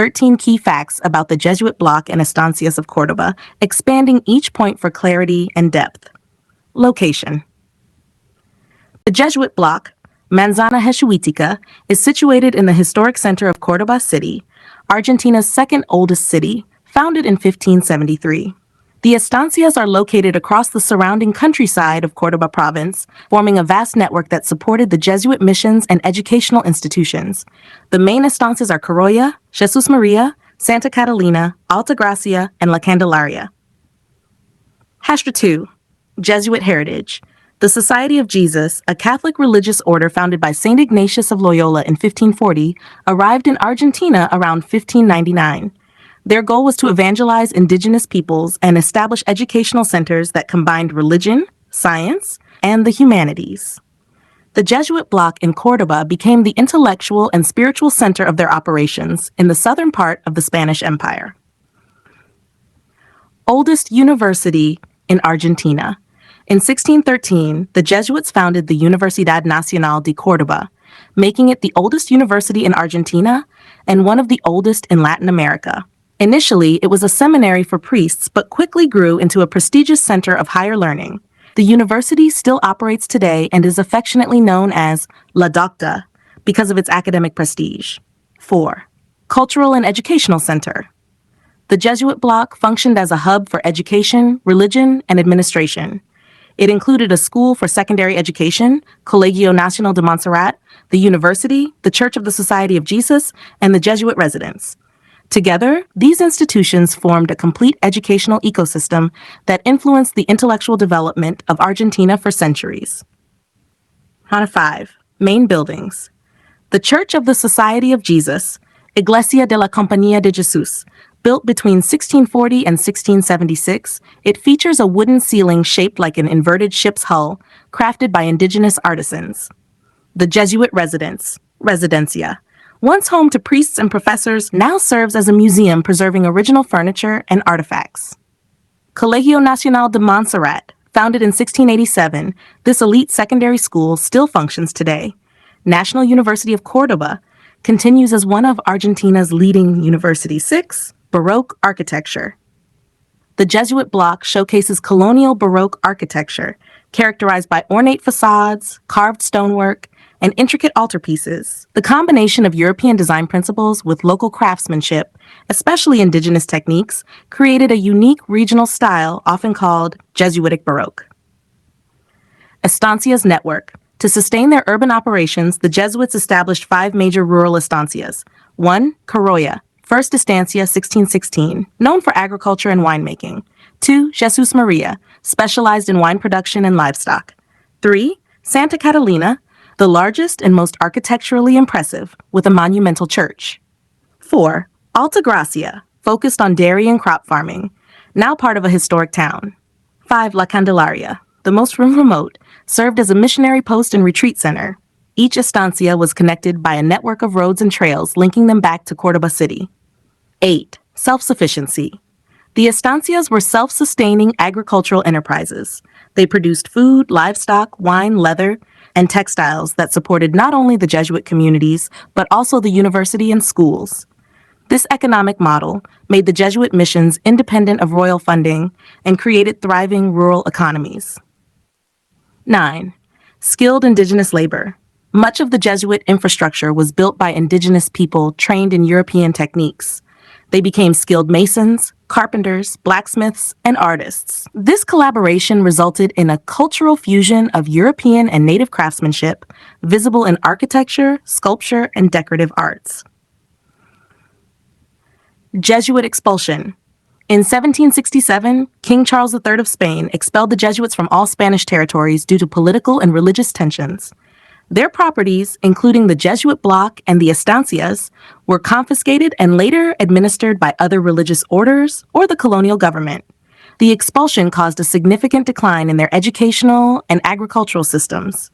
13 key facts about the Jesuit block and Estancias of Córdoba, expanding each point for clarity and depth. Location. The Jesuit block, Manzana Jesuitica, is situated in the historic center of Córdoba City, Argentina's second oldest city, founded in 1573. The estancias are located across the surrounding countryside of Córdoba province, forming a vast network that supported the Jesuit missions and educational institutions. The main estancias are Corolla, Jesus Maria, Santa Catalina, Alta Gracia, and La Candelaria. Hashtag 2. Jesuit Heritage. The Society of Jesus, a Catholic religious order founded by St. Ignatius of Loyola in 1540, arrived in Argentina around 1599. Their goal was to evangelize indigenous peoples and establish educational centers that combined religion, science, and the humanities. The Jesuit block in Córdoba became the intellectual and spiritual center of their operations in the southern part of the Spanish Empire. Oldest university in Argentina. In 1613, the Jesuits founded the Universidad Nacional de Córdoba, making it the oldest university in Argentina and one of the oldest in Latin America. Initially, it was a seminary for priests, but quickly grew into a prestigious center of higher learning. The university still operates today and is affectionately known as La Docta because of its academic prestige. 4. Cultural and Educational Center. The Jesuit block functioned as a hub for education, religion, and administration. It included a school for secondary education, Colegio Nacional de Montserrat, the university, the Church of the Society of Jesus, and the Jesuit residence. Together, these institutions formed a complete educational ecosystem that influenced the intellectual development of Argentina for centuries. 5. Main buildings. The Church of the Society of Jesus, Iglesia de la Compañía de Jesús, built between 1640 and 1676, it features a wooden ceiling shaped like an inverted ship's hull, crafted by indigenous artisans. The Jesuit residence, Residencia, once home to priests and professors, now serves as a museum preserving original furniture and artifacts. Colegio Nacional de Montserrat, founded in 1687, this elite secondary school still functions today. National University of Córdoba continues as one of Argentina's leading universities. 6. Baroque architecture. The Jesuit block showcases colonial Baroque architecture, characterized by ornate facades, carved stonework, and intricate altarpieces. The combination of European design principles with local craftsmanship, especially indigenous techniques, created a unique regional style often called Jesuitic Baroque. Estancias network. To sustain their urban operations, the Jesuits established 5 major rural estancias. 1. Corolla, first estancia 1616, known for agriculture and winemaking. 2. Jesus Maria, specialized in wine production and livestock. 3. Santa Catalina, the largest and most architecturally impressive, with a monumental church. 4. Alta Gracia, focused on dairy and crop farming, now part of a historic town. 5. La Candelaria, the most remote, served as a missionary post and retreat center. Each estancia was connected by a network of roads and trails linking them back to Córdoba City. 8. Self-sufficiency. The estancias were self-sustaining agricultural enterprises. They produced food, livestock, wine, leather, and textiles that supported not only the Jesuit communities, but also the university and schools. This economic model made the Jesuit missions independent of royal funding and created thriving rural economies. 9. Skilled indigenous labor. Much of the Jesuit infrastructure was built by indigenous people trained in European techniques. They became skilled masons, carpenters, blacksmiths, and artists. This collaboration resulted in a cultural fusion of European and native craftsmanship, visible in architecture, sculpture, and decorative arts. Jesuit expulsion. In 1767, King Charles III of Spain expelled the Jesuits from all Spanish territories due to political and religious tensions. Their properties, including the Jesuit block and the estancias, were confiscated and later administered by other religious orders or the colonial government. The expulsion caused a significant decline in their educational and agricultural systems.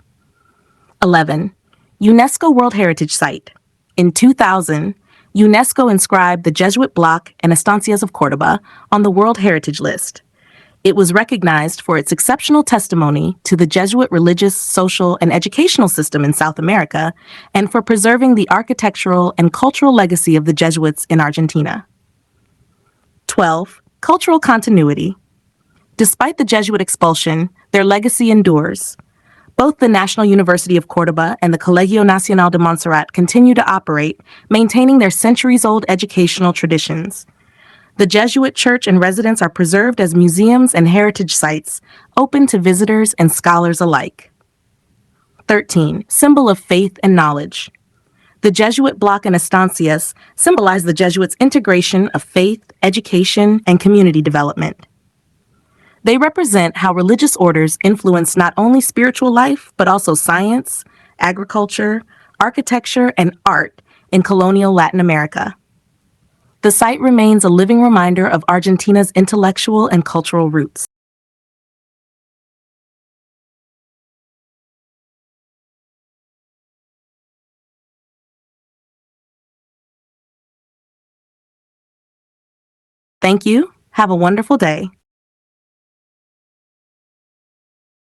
11. UNESCO World Heritage Site. In 2000, UNESCO inscribed the Jesuit block and Estancias of Córdoba on the World Heritage List. It was recognized for its exceptional testimony to the Jesuit religious, social, and educational system in South America, and for preserving the architectural and cultural legacy of the Jesuits in Argentina. 12. Cultural continuity. Despite the Jesuit expulsion, their legacy endures. Both the National University of Córdoba and the Colegio Nacional de Montserrat continue to operate, maintaining their centuries-old educational traditions. The Jesuit church and residence are preserved as museums and heritage sites, open to visitors and scholars alike. 13. Symbol of faith and knowledge. The Jesuit block and estancias symbolize the Jesuits' integration of faith, education, and community development. They represent how religious orders influence not only spiritual life, but also science, agriculture, architecture, and art in colonial Latin America. The site remains a living reminder of Argentina's intellectual and cultural roots. Thank you. Have a wonderful day.